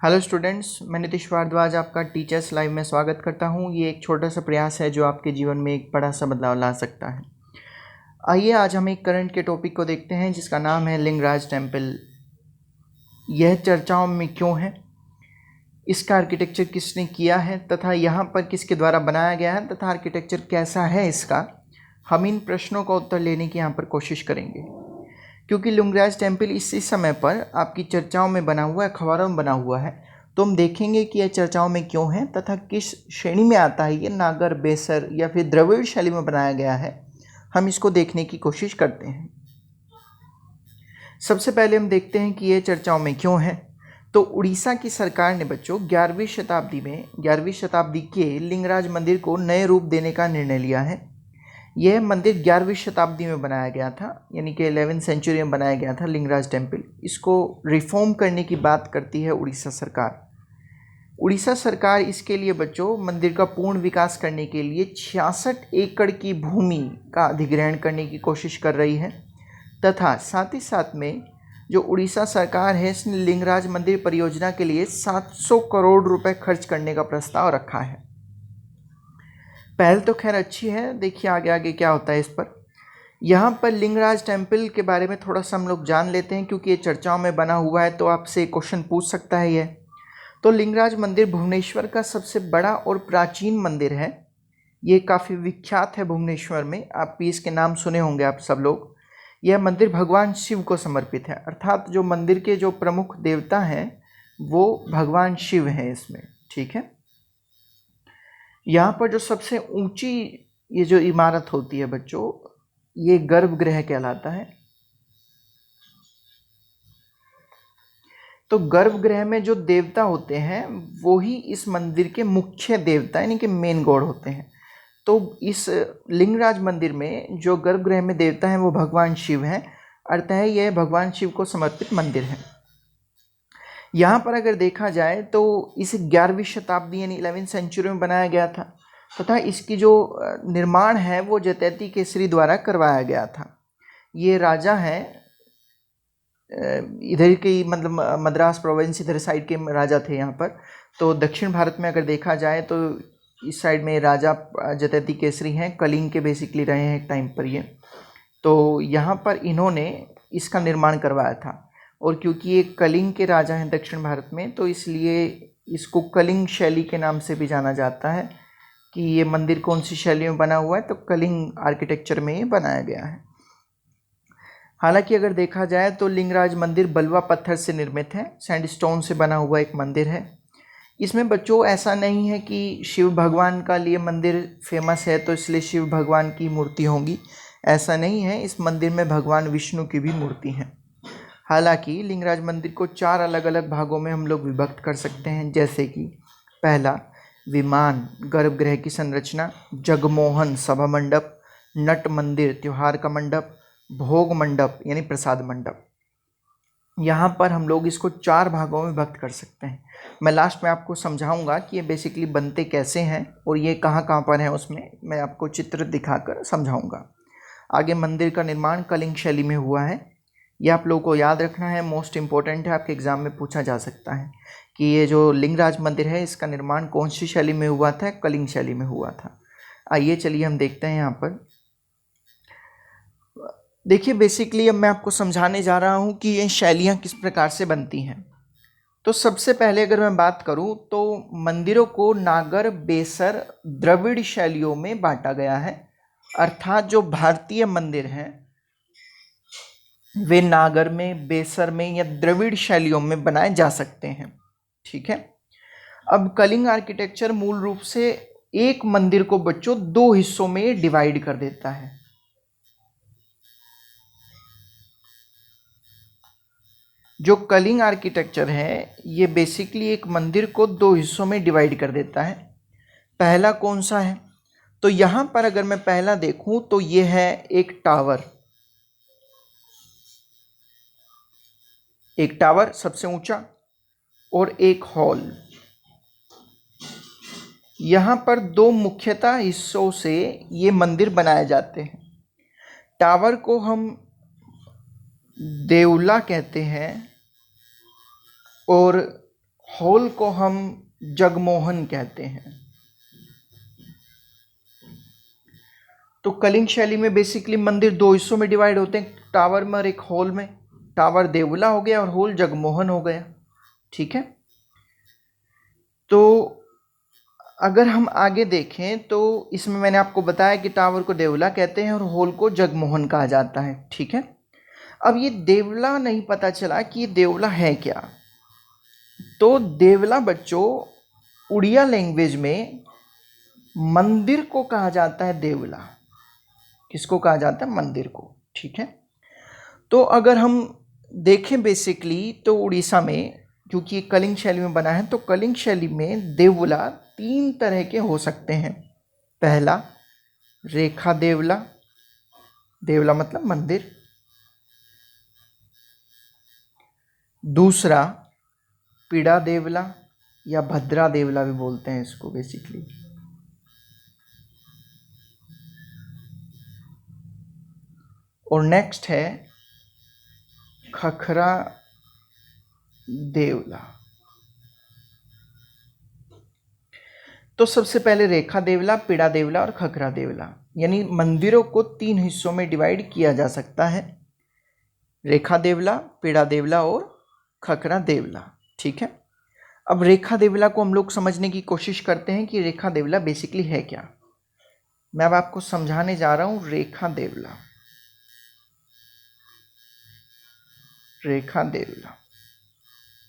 Hello students, मैं नीतीश भारद्वाज आपका teachers live में स्वागत करता हूं। ये एक छोटा सा प्रयास है जो आपके जीवन में एक बड़ा सा बदलाव ला सकता है। आइए आज हम एक करंट के टॉपिक को देखते हैं जिसका नाम है लिंगराज टेम्पल। यह चर्चाओं में क्यों है, इसका आर्किटेक्चर किसने किया है तथा यहाँ पर किसके द्वारा बनाया गया है तथा आर्किटेक्चर कैसा है इसका, हम इन प्रश्नों का उत्तर लेने की यहाँ पर कोशिश करेंगे। क्योंकि लिंगराज टेम्पल इसी समय पर आपकी चर्चाओं में बना हुआ है, अखबारों में बना हुआ है, तो हम देखेंगे कि यह चर्चाओं में क्यों है तथा किस श्रेणी में आता है। ये नागर, बेसर या फिर द्रविड़ शैली में बनाया गया है, हम इसको देखने की कोशिश करते हैं। सबसे पहले हम देखते हैं कि यह चर्चाओं में क्यों है। तो उड़ीसा की सरकार ने बच्चों 11वीं शताब्दी के लिंगराज मंदिर को नए रूप देने का निर्णय लिया है। यह मंदिर 11वीं शताब्दी में बनाया गया था, यानी कि 11th सेंचुरी में बनाया गया था लिंगराज टेम्पल। इसको रिफॉर्म करने की बात करती है उड़ीसा सरकार। उड़ीसा सरकार इसके लिए बच्चों मंदिर का पूर्ण विकास करने के लिए 66 एकड़ की भूमि का अधिग्रहण करने की कोशिश कर रही है तथा साथ ही साथ में जो उड़ीसा सरकार है इसने लिंगराज मंदिर परियोजना के लिए 700 करोड़ रुपए खर्च करने का प्रस्ताव रखा है। पहल तो खैर अच्छी है, देखिए आगे आगे क्या होता है इस पर। यहाँ पर लिंगराज टेम्पल के बारे में थोड़ा सा हम लोग जान लेते हैं, क्योंकि ये चर्चाओं में बना हुआ है तो आपसे क्वेश्चन पूछ सकता है ये। तो लिंगराज मंदिर भुवनेश्वर का सबसे बड़ा और प्राचीन मंदिर है। ये काफ़ी विख्यात है भुवनेश्वर में, आप भी इसके नाम सुने होंगे आप सब लोग। यह मंदिर भगवान शिव को समर्पित है, अर्थात जो मंदिर के जो प्रमुख देवता हैं वो भगवान शिव हैं इसमें, ठीक है। यहाँ पर जो सबसे ऊंची ये जो इमारत होती है बच्चों, ये गर्भगृह कहलाता है। तो गर्भगृह में जो देवता होते हैं वो ही इस मंदिर के मुख्य देवता यानी कि मेन गॉड होते हैं। तो इस लिंगराज मंदिर में जो गर्भगृह में देवता हैं वो भगवान शिव हैं, अतः यह भगवान शिव को समर्पित मंदिर है। यहाँ पर अगर देखा जाए तो इसे 11वीं शताब्दी यानी 11th सेंचुरी में बनाया गया था तथा इसकी जो निर्माण है वो जतैती केसरी द्वारा करवाया गया था। ये राजा हैं इधर के, मतलब मद्रास प्रोविंस इधर साइड के राजा थे यहाँ पर। तो दक्षिण भारत में अगर देखा जाए तो इस साइड में राजा जतैती केसरी हैं, कलिंग के बेसिकली रहे हैं एक टाइम पर ये। तो यहाँ पर इन्होंने इसका निर्माण करवाया था, और क्योंकि ये कलिंग के राजा हैं दक्षिण भारत में तो इसलिए इसको कलिंग शैली के नाम से भी जाना जाता है कि ये मंदिर कौन सी शैली में बना हुआ है, तो कलिंग आर्किटेक्चर में ये बनाया गया है। हालांकि अगर देखा जाए तो लिंगराज मंदिर बलुआ पत्थर से निर्मित है, सैंडस्टोन से बना हुआ एक मंदिर है। इसमें बच्चों ऐसा नहीं है कि शिव भगवान का लिए मंदिर फेमस है तो इसलिए शिव भगवान की मूर्ति होंगी, ऐसा नहीं है। इस मंदिर में भगवान विष्णु की भी मूर्ति है। हालांकि लिंगराज मंदिर को 4 अलग अलग भागों में हम लोग विभक्त कर सकते हैं, जैसे कि पहला विमान गर्भगृह की संरचना, जगमोहन सभा मंडप, नट मंदिर त्योहार का मंडप, भोग मंडप यानी प्रसाद मंडप। यहाँ पर हम लोग इसको 4 भागों में विभक्त कर सकते हैं। मैं लास्ट में आपको समझाऊंगा कि ये बेसिकली बनते कैसे हैं और ये कहाँ कहाँ पर हैं, उसमें मैं आपको चित्र दिखाकर समझाऊंगा। आगे मंदिर का निर्माण कलिंग शैली में हुआ है, ये आप लोगों को याद रखना है, मोस्ट इम्पोर्टेंट है, आपके एग्ज़ाम में पूछा जा सकता है कि ये जो लिंगराज मंदिर है इसका निर्माण कौन सी शैली में हुआ था, कलिंग शैली में हुआ था। आइए चलिए हम देखते हैं। यहाँ पर देखिए बेसिकली अब मैं आपको समझाने जा रहा हूँ कि ये शैलियाँ किस प्रकार से बनती हैं। तो सबसे पहले अगर मैं बात करूँ तो मंदिरों को नागर, बेसर, द्रविड़ शैलियों में बांटा गया है, अर्थात जो भारतीय मंदिर हैं वे नागर में, बेसर में या द्रविड़ शैलियों में बनाए जा सकते हैं, ठीक है। अब कलिंग आर्किटेक्चर मूल रूप से एक मंदिर को बच्चों 2 हिस्सों में डिवाइड कर देता है। जो कलिंग आर्किटेक्चर है ये बेसिकली एक मंदिर को 2 हिस्सों में डिवाइड कर देता है। पहला कौन सा है, तो यहाँ पर अगर मैं पहला देखूं तो ये है एक टावर सबसे ऊंचा और एक हॉल। यहाँ पर 2 मुख्यतः हिस्सों से ये मंदिर बनाए जाते हैं। टावर को हम देवला कहते हैं और होल को हम जगमोहन कहते हैं। तो कलिंग शैली में बेसिकली मंदिर दो हिस्सों में डिवाइड होते हैं, टावर में और एक हॉल में। टावर देवला हो गया और हॉल जगमोहन हो गया। ठीक है, तो अगर हम आगे देखें तो इसमें मैंने आपको बताया कि टावर को देवला कहते हैं और हॉल को जगमोहन कहा जाता है। ठीक है, अब ये देवला नहीं पता चला कि ये देवला है क्या। तो देवला बच्चों उड़िया लैंग्वेज में मंदिर को कहा जाता है देवला। किसको कहा जाता है? मंदिर को। ठीक है, तो अगर हम देखें बेसिकली तो उड़ीसा में, क्योंकि ये कलिंग शैली में बना है, तो कलिंग शैली में देवला 3 तरह के हो सकते हैं। पहला रेखा देवला, देवला मतलब मंदिर। दूसरा पीड़ा देवला या भद्रा देवला भी बोलते हैं इसको बेसिकली। और नेक्स्ट है खखरा देवला। तो सबसे पहले रेखा देवला, पीड़ा देवला और खखरा देवला, यानी मंदिरों को 3 हिस्सों में डिवाइड किया जा सकता है, रेखा देवला, पीड़ा देवला और खखरा देवला। ठीक है, अब रेखा देवला को हम लोग समझने की कोशिश करते हैं कि रेखा देवला बेसिकली है क्या। मैं अब आपको समझाने जा रहा हूं रेखा देवला। रेखा देवला,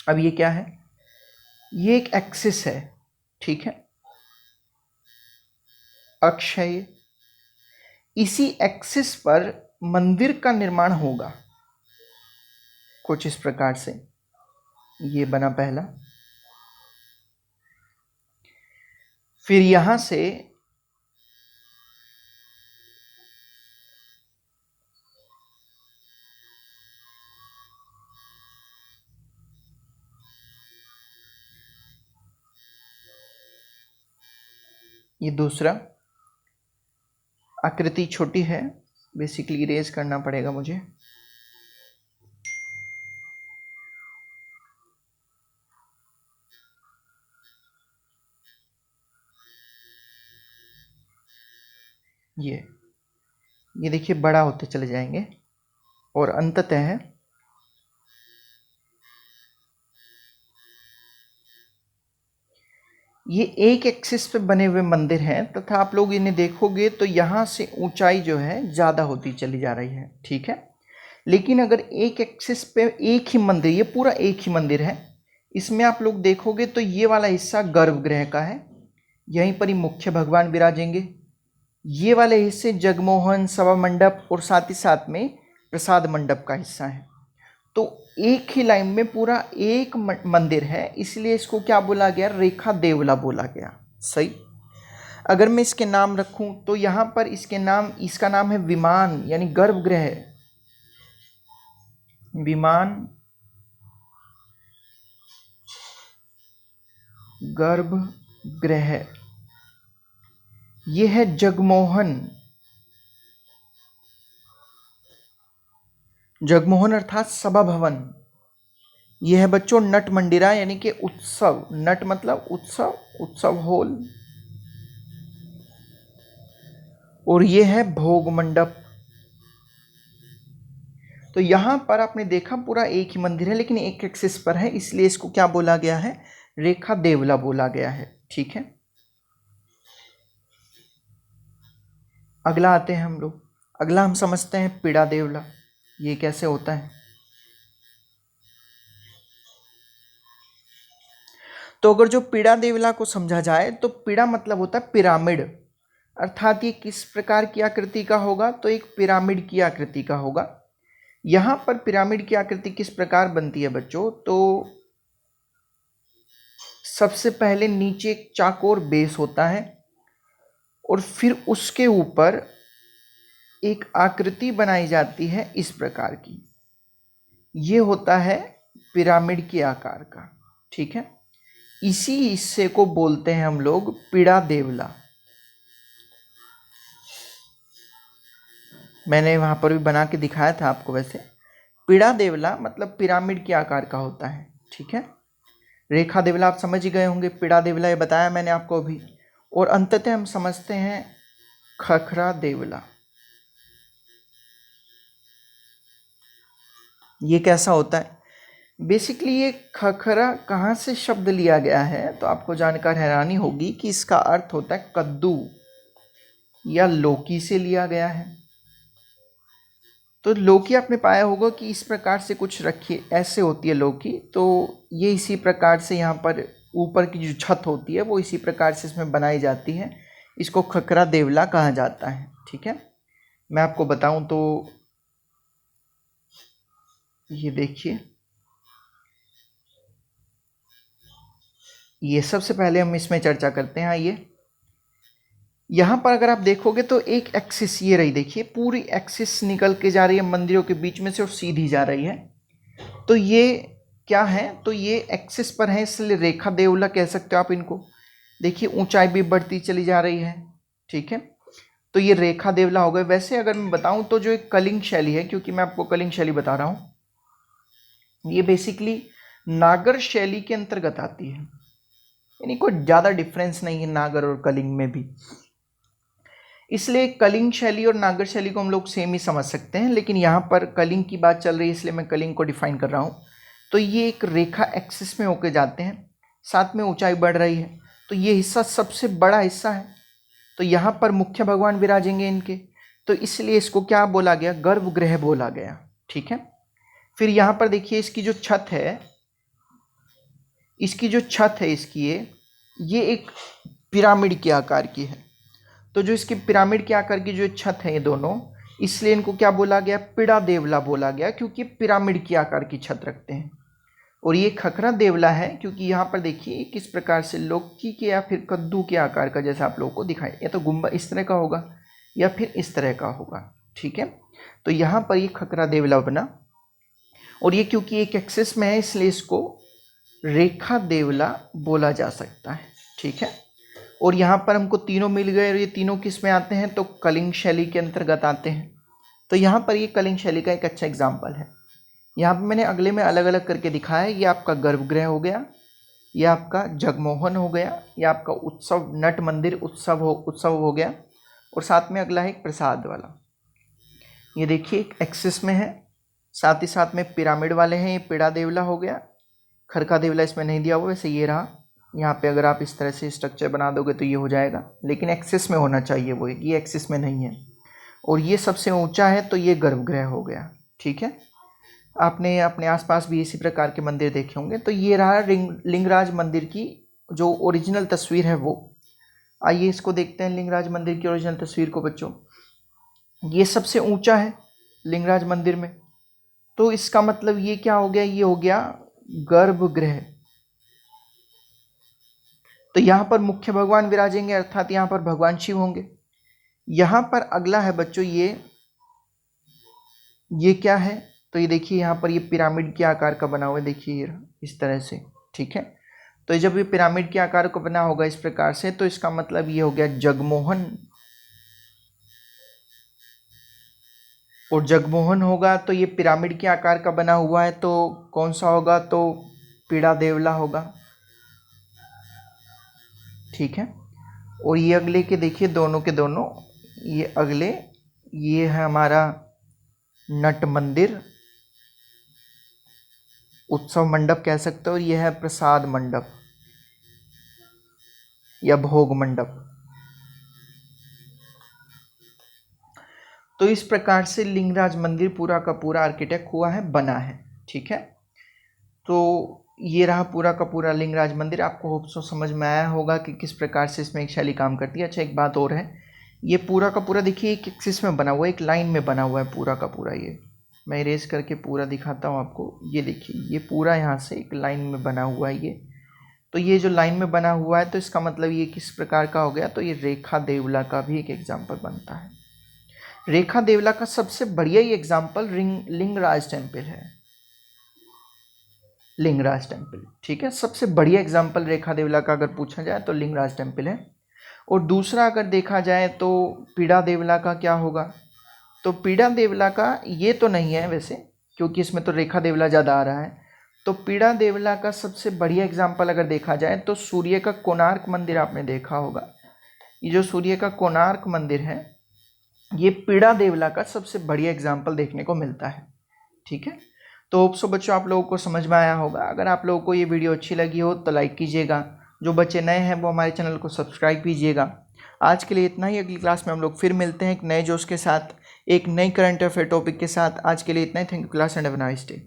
अब ये क्या है? ये एक एक्सिस है। ठीक है, अक्ष है ये। इसी एक्सिस पर मंदिर का निर्माण होगा कुछ इस प्रकार से। ये बना पहला, फिर यहां से ये दूसरा, आकृति छोटी है, बेसिकली इरेज करना पड़ेगा मुझे। ये देखिए बड़ा होते चले जाएंगे और अंततः ये एक एक्सिस पे बने हुए मंदिर हैं, तथा आप लोग इन्हें देखोगे तो यहाँ से ऊंचाई जो है ज़्यादा होती चली जा रही है। ठीक है, लेकिन अगर एक एक्सिस पे एक ही मंदिर, ये पूरा एक ही मंदिर है, इसमें आप लोग देखोगे तो ये वाला हिस्सा गर्भगृह का है, यहीं पर ही मुख्य भगवान विराजेंगे। ये वाले हिस्से जगमोहन, सभा मंडप और साथ ही साथ में प्रसाद मंडप का हिस्सा है। तो एक ही लाइन में पूरा एक मंदिर है, इसलिए इसको क्या बोला गया? रेखा देवला बोला गया। सही। अगर मैं इसके नाम रखूं तो यहां पर इसका नाम है विमान, यानी गर्भगृह। विमान, गर्भगृह। यह है जगमोहन। जगमोहन अर्थात सभा भवन। यह है बच्चों नट मंदिरा, यानी कि उत्सव। नट मतलब उत्सव, उत्सव हॉल। और यह है भोग मंडप। तो यहां पर आपने देखा पूरा एक ही मंदिर है, लेकिन एक एक्सिस पर है, इसलिए इसको क्या बोला गया है? रेखा देवला बोला गया है। ठीक है, अगला आते हैं हम लोग। अगला हम समझते हैं पीड़ा देवला। ये कैसे होता है? तो अगर जो पीड़ा देवला को समझा जाए तो पीड़ा मतलब होता है पिरामिड, अर्थात ये किस प्रकार की आकृति का होगा? तो एक पिरामिड की आकृति का होगा। यहां पर पिरामिड की आकृति किस प्रकार बनती है बच्चों? तो सबसे पहले नीचे एक चाकोर बेस होता है और फिर उसके ऊपर एक आकृति बनाई जाती है इस प्रकार की। ये होता है पिरामिड के आकार का। ठीक है, इसी हिस्से को बोलते हैं हम लोग पीड़ा देवला। मैंने वहां पर भी बना के दिखाया था आपको। वैसे पीड़ा देवला मतलब पिरामिड के आकार का होता है। ठीक है, रेखा देवला आप समझ ही गए होंगे, पीड़ा देवला ये बताया मैंने आपको अभी। और अंततः हम समझते हैं खखरा देवला। ये कैसा होता है? बेसिकली ये खखरा कहाँ से शब्द लिया गया है, तो आपको जानकर हैरानी होगी कि इसका अर्थ होता है कद्दू या लौकी से लिया गया है। तो लौकी आपने पाया होगा कि इस प्रकार से कुछ रखिए, ऐसे होती है लौकी, तो ये इसी प्रकार से यहाँ पर ऊपर की जो छत होती है वो इसी प्रकार से इसमें बनाई जाती है। इसको खखरा देवला कहा जाता है। ठीक है, मैं आपको बताऊं तो ये देखिए, ये सबसे पहले हम इसमें चर्चा करते हैं। ये यहाँ पर अगर आप देखोगे तो एक एक्सिस ये रही, देखिए पूरी एक्सिस निकल के जा रही है मंदिरों के बीच में से और सीधी जा रही है। तो ये क्या है, तो ये एक्सिस पर है, इसलिए रेखा देवला कह सकते हो आप इनको। देखिए ऊंचाई भी बढ़ती चली जा रही है। ठीक है, तो ये रेखा देवला हो गए। वैसे अगर मैं बताऊं तो जो एक कलिंग शैली है, क्योंकि मैं आपको कलिंग शैली बता रहा हूँ, ये बेसिकली नागर शैली के अंतर्गत आती है, यानी कोई ज़्यादा डिफरेंस नहीं है नागर और कलिंग में भी। इसलिए कलिंग शैली और नागर शैली को हम लोग सेम ही समझ सकते हैं, लेकिन यहाँ पर कलिंग की बात चल रही है इसलिए मैं कलिंग को डिफाइन कर रहा हूँ। तो ये एक रेखा एक्सिस में होके जाते हैं, साथ में ऊंचाई बढ़ रही है, तो ये हिस्सा सबसे बड़ा हिस्सा है। तो यहाँ पर मुख्य भगवान विराजेंगे इनके, तो इसलिए इसको क्या बोला गया, गर्भगृह बोला गया। ठीक है, फिर यहाँ पर देखिए इसकी जो छत है, इसकी ये एक पिरामिड के आकार की है। तो जो इसकी पिरामिड के आकार की जो छत है ये दोनों, इसलिए इनको क्या बोला गया, पीड़ा देवला बोला गया, क्योंकि पिरामिड के आकार की छत रखते हैं। और ये खखरा देवला है क्योंकि यहाँ पर देखिए किस प्रकार से लौकी के या फिर कद्दू के आकार का, जैसा आप लोगों को दिखाई, या तो गुंबद इस तरह का होगा या फिर इस तरह का होगा। ठीक है, तो यहाँ पर ये खखरा देवला बना, और ये क्योंकि एक एक्सिस में है इसलिए इसको रेखा देवला बोला जा सकता है। ठीक है, और यहाँ पर हमको तीनों मिल गए, और ये तीनों किस में आते हैं, तो कलिंग शैली के अंतर्गत आते हैं। तो यहाँ पर ये कलिंग शैली का एक अच्छा एग्जाम्पल है। यहाँ पर मैंने अगले में अलग अलग करके दिखाया है। ये आपका गर्भगृह हो गया, ये आपका जगमोहन हो गया, ये आपका उत्सव नट मंदिर उत्सव हो गया, और साथ में अगला है एक प्रसाद वाला। ये देखिए एक एक्सिस में है, साथ ही साथ में पिरामिड वाले हैं, ये पीड़ा देवला हो गया। खरका देवला इसमें नहीं दिया हुआ, वैसे ये रहा। यहाँ पे अगर आप इस तरह से स्ट्रक्चर बना दोगे तो ये हो जाएगा, लेकिन एक्सिस में होना चाहिए वो, ये एक्सिस में नहीं है। और ये सबसे ऊंचा है तो ये गर्भगृह हो गया। ठीक है, आपने अपने आसपास भी इसी प्रकार के मंदिर देखे होंगे। तो ये रहा लिंगराज मंदिर की जो ओरिजिनल तस्वीर है वो। आइए इसको देखते हैं, लिंगराज मंदिर की ओरिजिनल तस्वीर को बच्चों। ये सबसे ऊंचा है लिंगराज मंदिर में, तो इसका मतलब ये क्या हो गया, ये हो गया गर्भगृह। तो यहाँ पर मुख्य भगवान विराजेंगे, अर्थात यहाँ पर भगवान शिव होंगे। यहाँ पर अगला है बच्चों ये क्या है, तो ये देखिए यहाँ पर ये पिरामिड के आकार का बना हुआ है, देखिए ये इस तरह से। ठीक है, तो जब ये पिरामिड के आकार का बना होगा इस प्रकार से, तो इसका मतलब ये हो गया जगमोहन, और जगमोहन होगा तो ये पिरामिड के आकार का बना हुआ है, तो कौन सा होगा, तो पीड़ा देवला होगा। ठीक है, और ये अगले के देखिए दोनों के दोनों, ये अगले ये है हमारा नट मंदिर, उत्सव मंडप कह सकते हो, और यह है प्रसाद मंडप या भोग मंडप। तो इस प्रकार से लिंगराज मंदिर पूरा का पूरा आर्किटेक्ट हुआ है, बना है। ठीक है, तो ये रहा पूरा का पूरा लिंगराज मंदिर। आपको होप सो समझ में आया होगा कि किस प्रकार से इसमें एक शैली काम करती है। अच्छा एक बात और है, ये पूरा का पूरा देखिए एक एक्सिस में बना हुआ है, एक लाइन में बना हुआ है पूरा का पूरा। ये मैं इरेज करके पूरा दिखाता हूँ आपको, ये देखिए ये पूरा यहाँ से एक लाइन में बना हुआ है ये। तो ये जो लाइन में बना हुआ है, तो इसका मतलब ये किस प्रकार का हो गया, तो ये रेखा देवला का भी एक एग्जाम्पल बनता है। रेखा देवला का सबसे बढ़िया ही एग्जाम्पल लिंगराज टेम्पल है, लिंगराज टेम्पल। ठीक है, सबसे बढ़िया एग्जाम्पल रेखा देवला का अगर पूछा जाए तो लिंगराज टेम्पल है। और दूसरा अगर देखा जाए तो पीड़ा देवला का क्या होगा, तो पीड़ा देवला का ये तो नहीं है वैसे, क्योंकि इसमें तो रेखा देवला ज़्यादा आ रहा है। तो पीड़ा देवला का सबसे बढ़िया एग्जाम्पल अगर देखा जाए तो सूर्य का कोणार्क मंदिर आपने देखा होगा। ये जो सूर्य का कोणार्क मंदिर है ये पीड़ा देवला का सबसे बढ़िया एग्जाम्पल देखने को मिलता है। ठीक है, तो होप सो बच्चों आप लोगों को समझ में आया होगा। अगर आप लोगों को ये वीडियो अच्छी लगी हो तो लाइक कीजिएगा, जो बच्चे नए हैं वो हमारे चैनल को सब्सक्राइब कीजिएगा। आज के लिए इतना ही, अगली क्लास में हम लोग फिर मिलते हैं एक नए जोश के साथ, एक नई करंट अफेयर टॉपिक के साथ। आज के लिए इतना ही, thank you class and have a nice day.